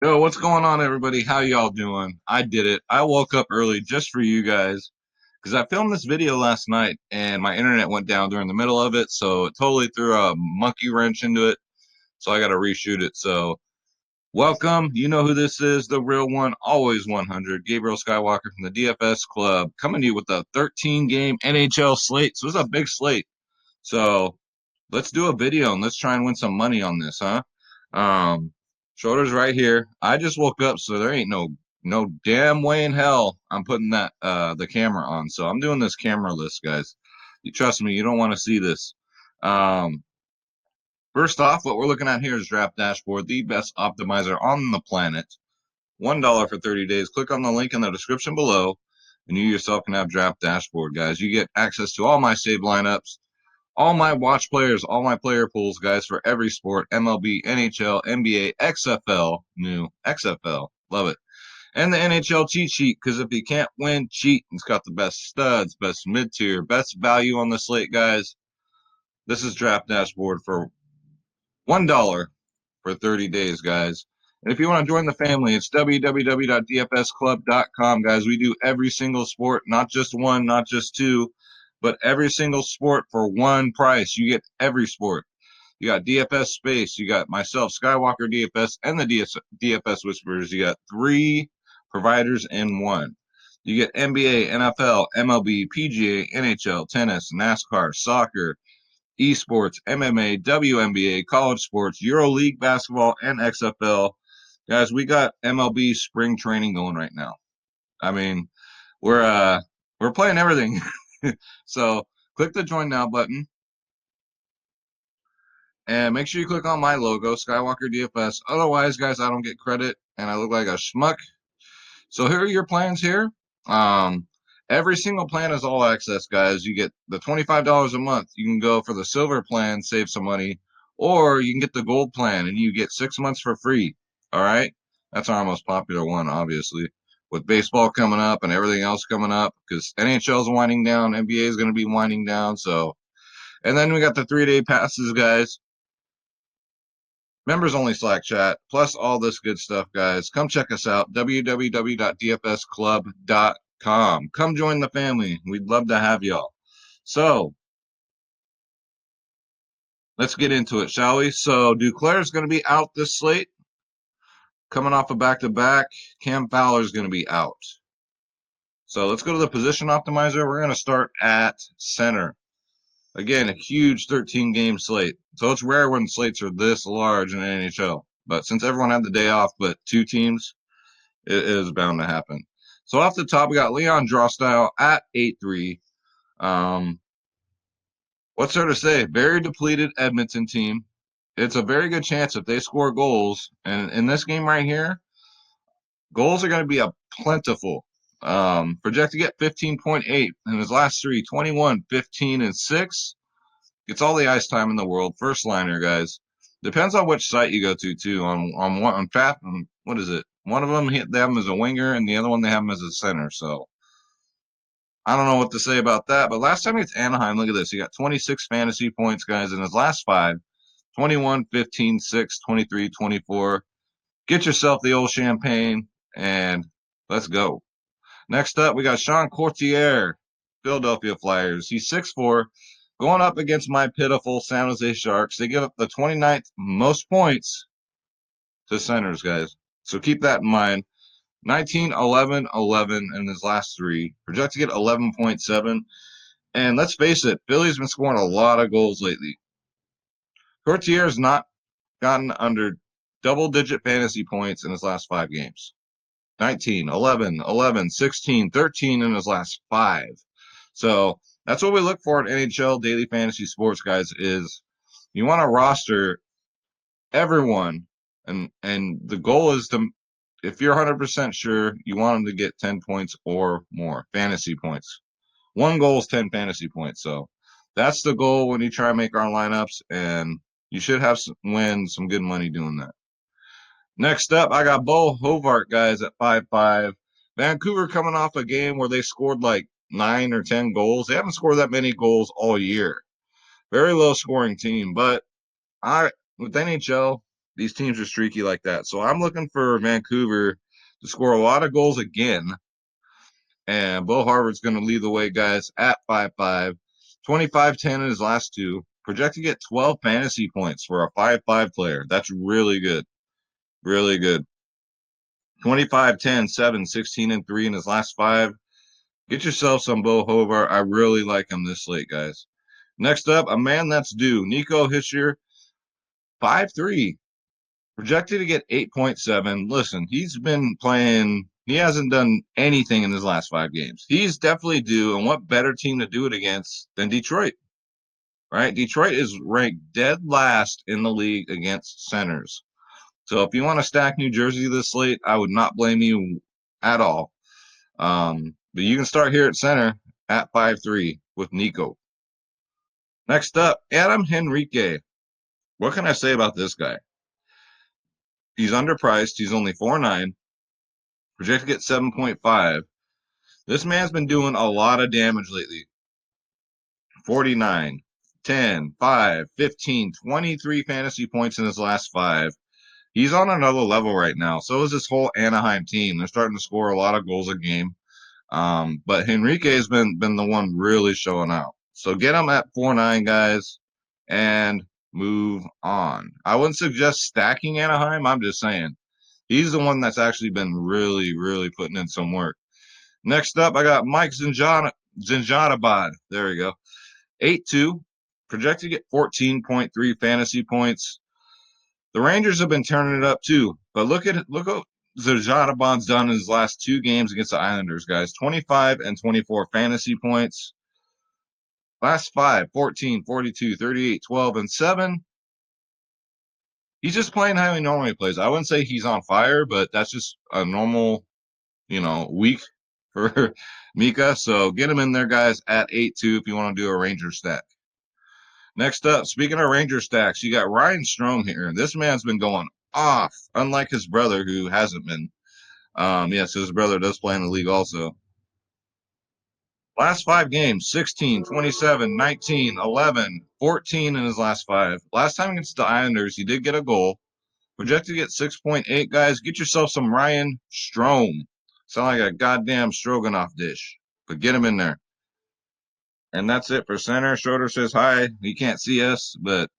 Yo, what's going on, everybody? How y'all doing? I did it. I woke up early just for you guys because I filmed this video last night and my internet went down during the middle of it, so it totally threw a monkey wrench into it. So I got to reshoot it. So welcome. You know who this is, the real one, always 100, Gabriel Skywalker from the DFS Club, coming to you with a 13-game NHL slate. So it's a big slate. So let's do a video and let's try and win some money on this, huh? Um, Shoulders right here. I just woke up, so there ain't no damn way in hell I'm putting that the camera on. So I'm doing this cameraless, guys. You trust me, you don't want to see this. Um, First off, what we're looking at here is Draft Dashboard, the best optimizer on the planet. $1 for 30 days. Click on the link in the description below, and you yourself can have Draft Dashboard, guys. You get access to all my saved lineups, all my watch players, all my player pools, guys, for every sport: MLB, NHL, NBA, XFL, new XFL, love it, and the NHL cheat sheet. Because if you can't win, cheat. It's got the best studs, best mid tier, best value on the slate, guys. This is Draft Dashboard for $1 for 30 days, guys. And if you want to join the family, it's www.dfsclub.com, guys. We do every single sport, not just one, not just two, but every single sport for one price. You get every sport. You got DFS Space, you got myself, Skywalker DFS, and the DFS Whisperers. You got three providers in one. You get NBA, NFL, MLB, PGA, NHL, tennis, NASCAR, soccer, esports, MMA, WNBA, college sports, EuroLeague basketball, and XFL. Guys, we got MLB spring training going right now. I mean, we're playing everything. So click the join now button and make sure you click on my logo, Skywalker DFS. Otherwise, guys, I don't get credit and I look like a schmuck. So here are your plans here. Um, every single plan is all access, guys. You get the $25 a month. You can go for the silver plan, save some money, or you can get the gold plan and you get 6 months for free. All right. That's our most popular one, obviously. With baseball coming up and everything else coming up, because NHL is winding down, NBA is going to be winding down. So, and then we got the 3 day passes, guys. Members only Slack chat, plus all this good stuff, guys. Come check us out, www.dfsclub.com. Come join the family. We'd love to have y'all. So let's get into it, shall we? So Duclair's going to be out this slate, coming off a back-to-back. Cam Fowler's going to be out. So let's go to the position optimizer. We're going to start at center. Again, a huge 13-game slate. So it's rare when slates are this large in the NHL. But since everyone had the day off but two teams, it is bound to happen. So off the top, we got Leon Drostyle at 8-3. Um, what's there to say? Very depleted Edmonton team. It's a very good chance if they score goals, and in this game right here, goals are going to be a plentiful. Project to get 15.8 in his last three, 21, 15, and 6. Gets all the ice time in the world. First liner, guys. Depends on which site you go to too. On one on Trap, what is it? One of them they have him as a winger, and the other one they have him as a center. So I don't know what to say about that. But last time it's Anaheim, look at this. He got 26 fantasy points, guys, in his last five. 21, 15, 6, 23, 24. Get yourself the old champagne and let's go. Next up, we got Sean Couturier, Philadelphia Flyers. He's 6'4", going up against my pitiful San Jose Sharks. They give up the 29th most points to centers, guys. So keep that in mind. 19, 11, 11 in his last three. Project to get 11.7. And let's face it, Philly's been scoring a lot of goals lately. Courtier's not gotten under double-digit fantasy points in his last five games. 19, 11, 11, 16, 13 in his last five. So that's what we look for in NHL daily fantasy sports, guys, is you want to roster everyone. And the goal is to, if you're 100% sure, you want them to get 10 points or more fantasy points. One goal is 10 fantasy points. So that's the goal when you try to make our lineups, and you should have win some good money doing that. Next up, I got Bo Hovart, guys, at 5-5. Vancouver coming off a game where they scored like 9 or 10 goals. They haven't scored that many goals all year. Very low scoring team, but with NHL, These teams are streaky like that. So I'm looking for Vancouver to score a lot of goals again. And Bo Harvard's going to lead the way, guys, at 5'5", 25-10 in his last two. Projected to get 12 fantasy points for a 5'5 player. That's really good. Really good. 25-10, 7, 16, and 3 in his last five. Get yourself some Bo Hobart. I really like him this late, guys. Next up, a man that's due. Nico Hischier, 5'3". Projected to get 8.7. Listen, he's been playing. He hasn't done anything in his last 5 games. He's definitely due, and what better team to do it against than Detroit, right? Detroit is ranked dead last in the league against centers. So if you want to stack New Jersey this slate, I would not blame you at all. But you can start here at center at 5'3" with Nico. Next up, Adam Henrique. What can I say about this guy? He's underpriced. He's only 4'9". Projected to get 7.5. This man's been doing a lot of damage lately. 49, 10, 5, 15, 23 fantasy points in his last 5. He's on another level right now. So is this whole Anaheim team. They're starting to score a lot of goals a game. But Henrique has been the one really showing out. So get him at 4'9", guys, and move on. I wouldn't suggest stacking Anaheim. I'm just saying. He's the one that's actually been really, really putting in some work. Next up, I got Mike Zinjanabad. There we go. 8'2", projected to get 14.3 fantasy points. The Rangers have been turning it up too, but look what Zinjanabad's done in his last 2 games against the Islanders, guys. 25 and 24 fantasy points. Last 5, 14, 42, 38, 12, and 7. He's just playing how he normally plays. I wouldn't say he's on fire, but that's just a normal, week for Mika. So get him in there, guys, at 8'2" if you want to do a Ranger stack. Next up, speaking of Ranger stacks, you got Ryan Strome here. This man's been going off, unlike his brother who hasn't been. Yes, his brother does play in the league also. Last 5 games, 16, 27, 19, 11, 14 in his last 5. Last time against the Islanders, he did get a goal. Projected to get 6.8, guys. Get yourself some Ryan Strome. Sound like a goddamn stroganoff dish, but get him in there. And that's it for center. Schroeder says hi. He can't see us, but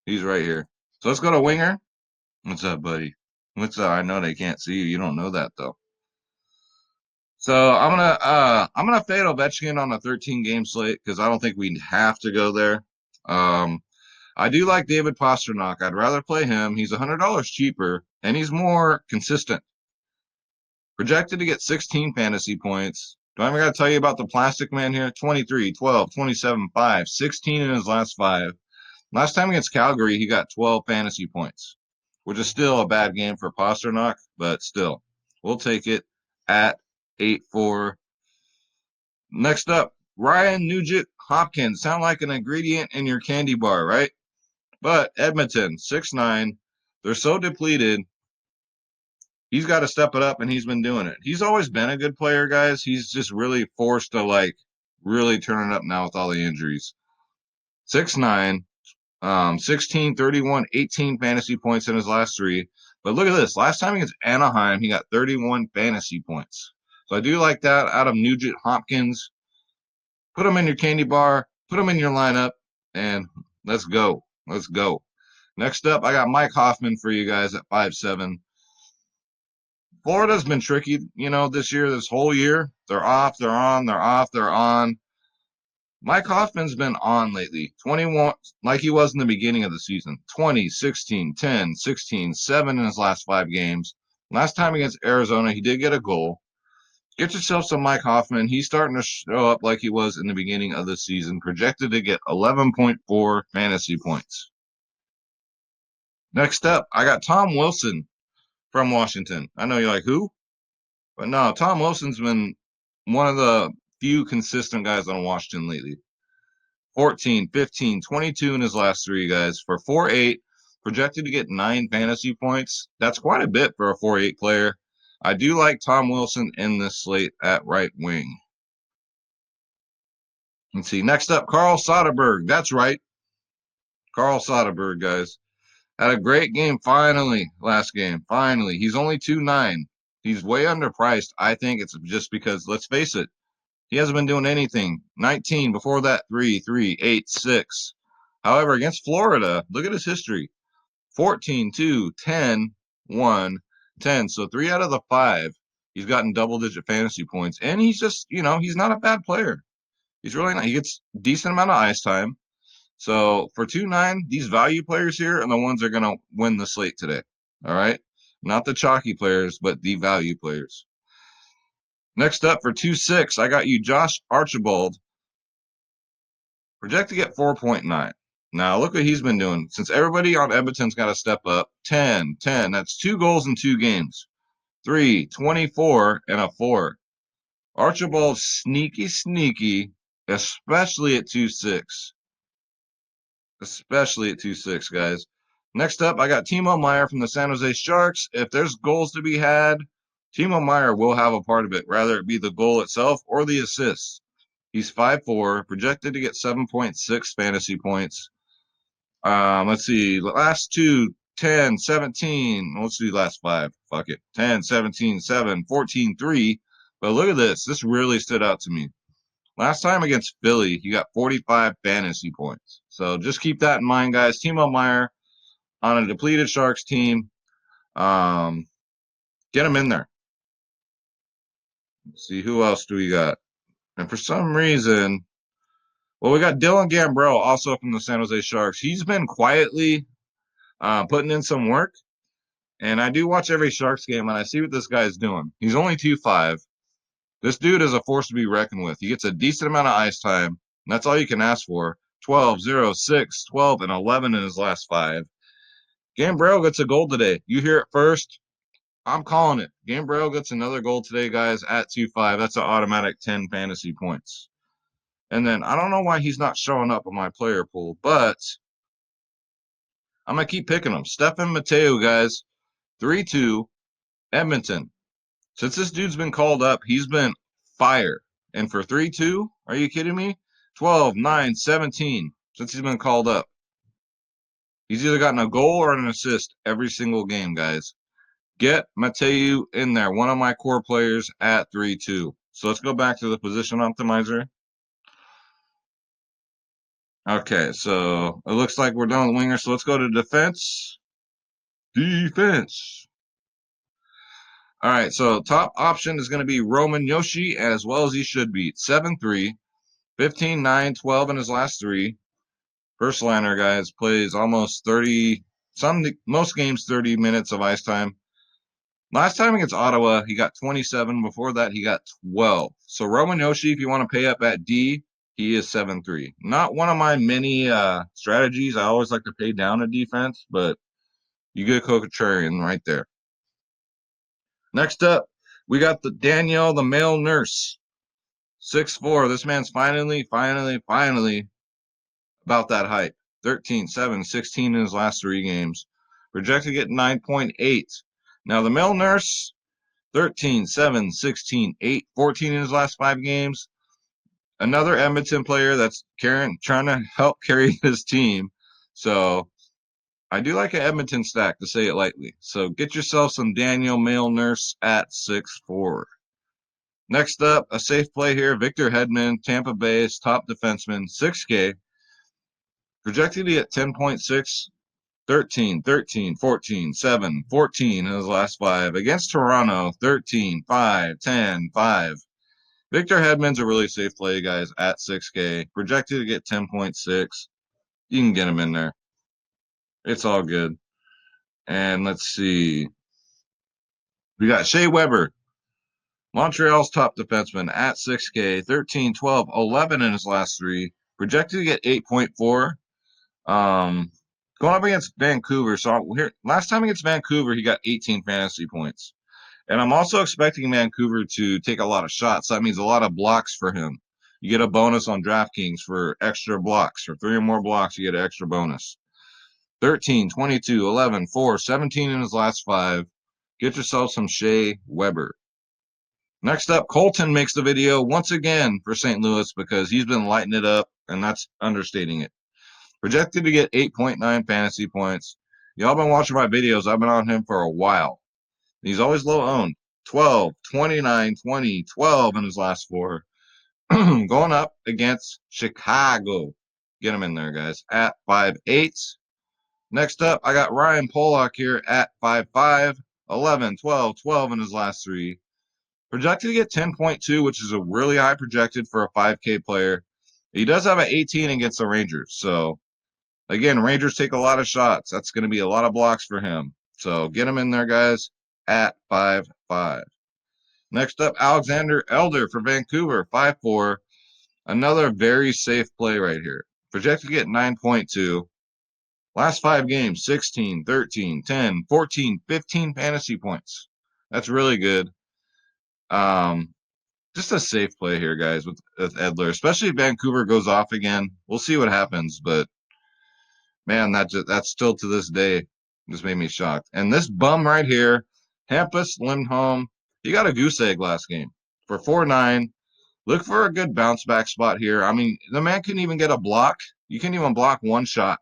he's right here. So let's go to winger. What's up, buddy? What's up? I know they can't see you. You don't know that though. So I'm gonna fade Ovechkin on a 13 game slate because I don't think we have to go there. I do like David Pastrnak. I'd rather play him. He's $100 cheaper and he's more consistent. Projected to get 16 fantasy points. Do I even got to tell you about the plastic man here? 23, 12, 27, 5, 16 in his last 5. Last time against Calgary, he got 12 fantasy points, which is still a bad game for Pastrnak, but still, we'll take it at 8-4. Next up, Ryan NugentHopkins. Sound like an ingredient in your candy bar, right? But Edmonton, 6'9". They're so depleted. He's got to step it up, and he's been doing it. He's always been a good player, guys. He's just really forced to, really turn it up now with all the injuries. 6'9", 16, 31, 18 fantasy points in his last 3. But look at this. Last time against Anaheim, he got 31 fantasy points. So I do like that out of NugentHopkins. Put him in your candy bar, put him in your lineup, and let's go. Let's go. Next up, I got Mike Hoffman for you guys at 5'7". Florida's been tricky, this year, this whole year. They're off, they're on, they're off, they're on. Mike Hoffman's been on lately. 21, like he was in the beginning of the season. 20, 16, 10, 16, 7 in his last 5 games. Last time against Arizona, he did get a goal. Get yourself some Mike Hoffman. He's starting to show up like he was in the beginning of the season. Projected to get 11.4 fantasy points. Next up, I got Tom Wilson from Washington. I know you're like, who? But no, Tom Wilson's been one of the few consistent guys on Washington lately. 14, 15, 22 in his last 3, guys. For 4'8", projected to get 9 fantasy points. That's quite a bit for a 4'8" player. I do like Tom Wilson in this slate at right wing. Let's see. Next up, Carl Soderberg. That's right. Carl Soderberg, guys. Had a great game finally, last game. Finally. He's only 2.9. He's way underpriced. I think it's just because, let's face it, he hasn't been doing anything. 19, before that, 3, 3, 8, 6. However, against Florida, look at his history. 14, 2, 10, 1, 10. So 3 out of the 5, he's gotten double-digit fantasy points. And he's just, he's not a bad player. He's really not. He gets decent amount of ice time. So for 2.9, these value players here are the ones that are going to win the slate today. All right? Not the chalky players, but the value players. Next up for 2.6, I got you Josh Archibald. Project to get 4.9. Now, look what he's been doing. Since everybody on Edmonton's got to step up, 10, 10. That's 2 goals in 2 games. 3, 24, and a 4. Archibald sneaky, especially at 2.6. Especially at 2.6, guys. Next up, I got Timo Meier from the San Jose Sharks. If there's goals to be had, Timo Meier will have a part of it, rather it be the goal itself or the assist. He's 5'4", projected to get 7.6 fantasy points. Let's see. Last 2, 10, 17. Let's do last 5. Fuck it. 10, 17, 7, 14, 3. But look at this. This really stood out to me. Last time against Philly, he got 45 fantasy points. So just keep that in mind, guys. Timo Meier on a depleted Sharks team. Get him in there. Let's see, who else do we got? And for some reason, well, we got Dylan Gambell, also from the San Jose Sharks. He's been quietly putting in some work. And I do watch every Sharks game, and I see what this guy's doing. He's only 2.5. This dude is a force to be reckoned with. He gets a decent amount of ice time, and that's all you can ask for. 12, 0, 6, 12, and 11 in his last 5. Gambell gets a goal today. You hear it first. I'm calling it. Gambell gets another goal today, guys, at 2.5. That's an automatic 10 fantasy points. And then I don't know why he's not showing up on my player pool, but I'm going to keep picking him. Stefan Matteo, guys, 3-2, Edmonton. Since this dude's been called up, he's been fire. And for 3-2, are you kidding me? 12, 9, 17, since he's been called up. He's either gotten a goal or an assist every single game, guys. Get Matteo in there, one of my core players at 3-2. So let's go back to the position optimizer. Okay, so it looks like we're done with winger. So let's go to defense. Defense. All right, so top option is going to be Roman Josi, as well as he should be. 7-3, 15, 9, 12 in his last 3. First liner, guys, plays almost 30, most games 30 minutes of ice time. Last time against Ottawa, he got 27. Before that, he got 12. So Roman Josi, if you want to pay up at D, he is 7-3. Not one of my many strategies. I always like to pay down a defense, but you get Couturier right there. Next up, we got the Danielle, the male nurse. 6'4". This man's finally about that height. 13, 7, 16 in his last 3 games. Projected to get 9.8. Now, the male nurse, 13, 7, 16, 8, 14 in his last 5 games. Another Edmonton player that's trying to help carry his team. So I do like an Edmonton stack, to say it lightly. So get yourself some Daniel male nurse at 6'4". Next up, a safe play here, Victor Hedman, Tampa Bay's top defenseman, 6K. Projected to get 10.6, 13, 13, 14, 7, 14 in his last 5. Against Toronto, 13, 5, 10, 5. Victor Hedman's a really safe play, guys, at 6K. Projected to get 10.6. You can get him in there. It's all good. And let's see. We got Shay Weber, Montreal's top defenseman at 6K, 13, 12, 11 in his last 3. Projected to get 8.4. Going up against Vancouver. So here, last time against Vancouver, he got 18 fantasy points. And I'm also expecting Vancouver to take a lot of shots. That means a lot of blocks for him. You get a bonus on DraftKings for extra blocks. For 3 or more blocks, you get an extra bonus. 13, 22, 11, 4, 17 in his last 5. Get yourself some Shay Weber. Next up, Colton makes the video once again for St. Louis because he's been lighting it up, and that's understating it. Projected to get 8.9 fantasy points. Y'all been watching my videos. I've been on him for a while. He's always low owned. 12, 29, 20, 12 in his last 4. Going up against Chicago. Get him in there, guys, at 5'8". Next up, I got Ryan Pollock here at 5'5", 11, 12, 12 in his last 3. Projected to get 10.2, which is a really high projected for a 5K player. He does have an 18 against the Rangers. So, again, Rangers take a lot of shots. That's going to be a lot of blocks for him. So, get him in there, guys, at 5'5". Next up, Alexander Edler for Vancouver, 5'4". Another very safe play right here. Projected to get 9.2. Last 5 games, 16, 13, 10, 14, 15 fantasy points. That's really good. Just a safe play here, guys, with Edler, especially if Vancouver goes off again. We'll see what happens, but man, that's still to this day just made me shocked. And this bum right here, Hampus Lindholm, he got a goose egg last game for 4.9. Look for a good bounce back spot here. I mean, the man couldn't even get a block. You can't even block one shot.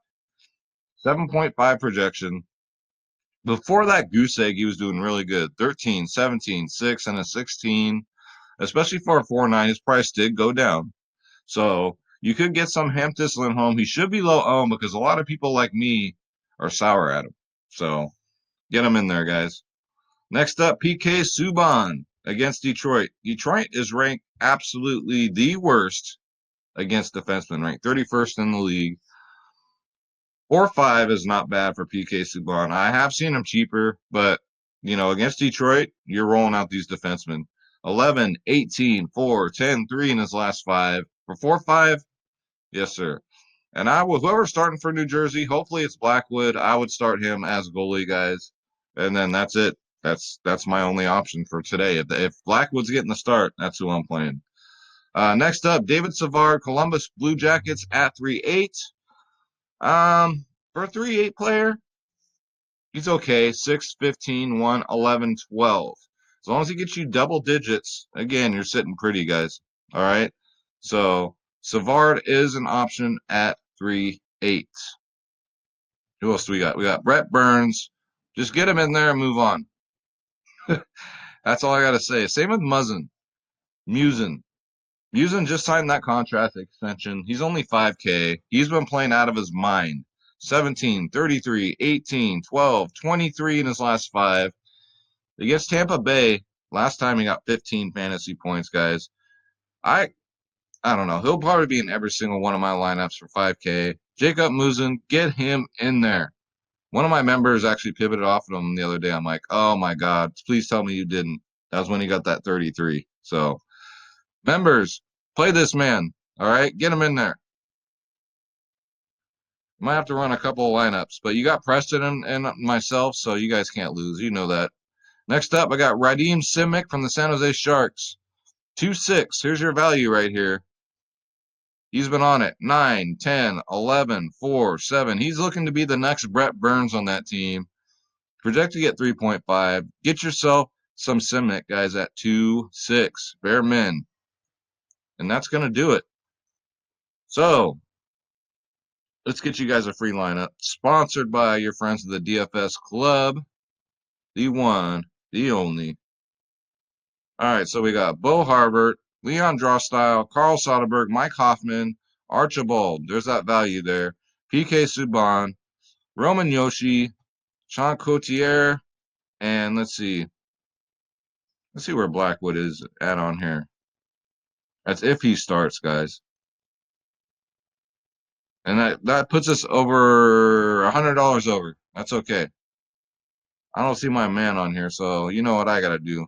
7.5 projection. Before that goose egg, he was doing really good. 13, 17, 6, and a 16. Especially for a 4.9, his price did go down. So you could get some Hampus Lindholm. He should be low owned because a lot of people like me are sour at him. So get him in there, guys. Next up, PK Subban against Detroit. Detroit is ranked absolutely the worst against defensemen, ranked 31st in the league. 4.5 is not bad for PK Subban. I have seen him cheaper, but, against Detroit, you're rolling out these defensemen. 11, 18, 4, 10, 3 in his last 5. For 4.5, yes, sir. And whoever's starting for New Jersey, hopefully it's Blackwood. I would start him as goalie, guys. And then that's it. That's my only option for today. If Blackwood's getting the start, that's who I'm playing. Next up, David Savard, Columbus Blue Jackets at 3.8. For a 3.8 player, he's okay. 6, 15, 1, 11, 12. As long as he gets you double digits, again, you're sitting pretty, guys. All right. So Savard is an option at 3.8. Who else do we got? We got Brett Burns. Just get him in there and move on. That's all I got to say. Same with Muzzin. Musin. Musin just signed that contract extension. He's only 5K. He's been playing out of his mind. 17, 33, 18, 12, 23 in his last 5. Against Tampa Bay, last time he got 15 fantasy points, guys. I don't know. He'll probably be in every single one of my lineups for 5K. Jacob Musin, get him in there. One of my members actually pivoted off of him the other day. I'm like, oh my God, please tell me you didn't. That was when he got that 33. So, members, play this man. All right, get him in there. Might have to run a couple of lineups, but you got Preston and myself, so you guys can't lose. You know that. Next up, I got Radim Simek from the San Jose Sharks. 2.6. Here's your value right here. He's been on it. 9, 10, 11, 4, 7. He's looking to be the next Brett Burns on that team. Project to get 3.5. Get yourself some Simek, guys, at 2.6. Bare min. And that's going to do it. So, let's get you guys a free lineup. Sponsored by your friends at the DFS Club. The one, the only. All right, so we got Bo Harbert, Leon Drostyle, Carl Soderberg, Mike Hoffman, Archibald. There's that value there. PK Subban, Roman Yoshi, Sean Couturier, and let's see. Let's see where Blackwood is at on here. That's if he starts, guys. And that puts us over $100 over. That's okay. I don't see my man on here, so you know what I got to do.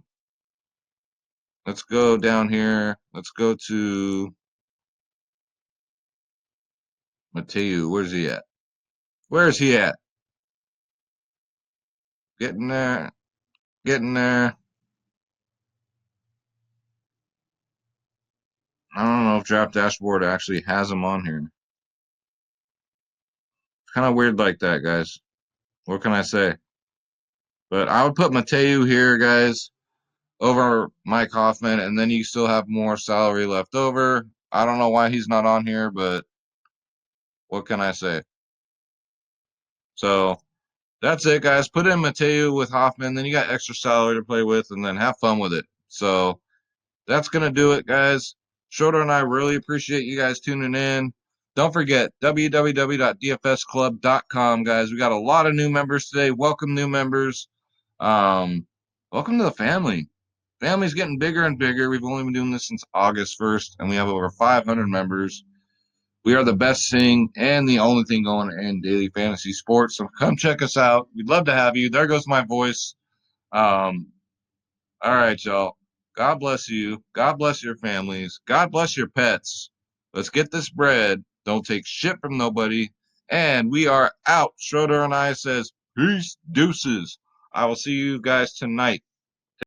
Let's go down here. Let's go to Matteo. Where's he at? Where's he at? Getting there. Getting there. I don't know if Draft Dashboard actually has him on here. It's kind of weird like that, guys. What can I say? But I would put Matteo here, guys, over Mike Hoffman, and then you still have more salary left over. I don't know why he's not on here, but what can I say? So That's it, guys. Put in Matteo with Hoffman, then you got extra salary to play with, and then have fun with it. So that's going to do it, guys. Schroeder and I really appreciate you guys tuning in. Don't forget, www.dfsclub.com, guys. We got a lot of new members today. Welcome, new members. Welcome to the family. Family's getting bigger and bigger. We've only been doing this since August 1st, and we have over 500 members. We are the best thing and the only thing going in daily fantasy sports. So come check us out. We'd love to have you. There goes my voice. Um, all right, y'all. God bless you. God bless your families. God bless your pets. Let's get this bread. Don't take shit from nobody. And we are out. Schroeder and I says, peace, deuces. I will see you guys tonight.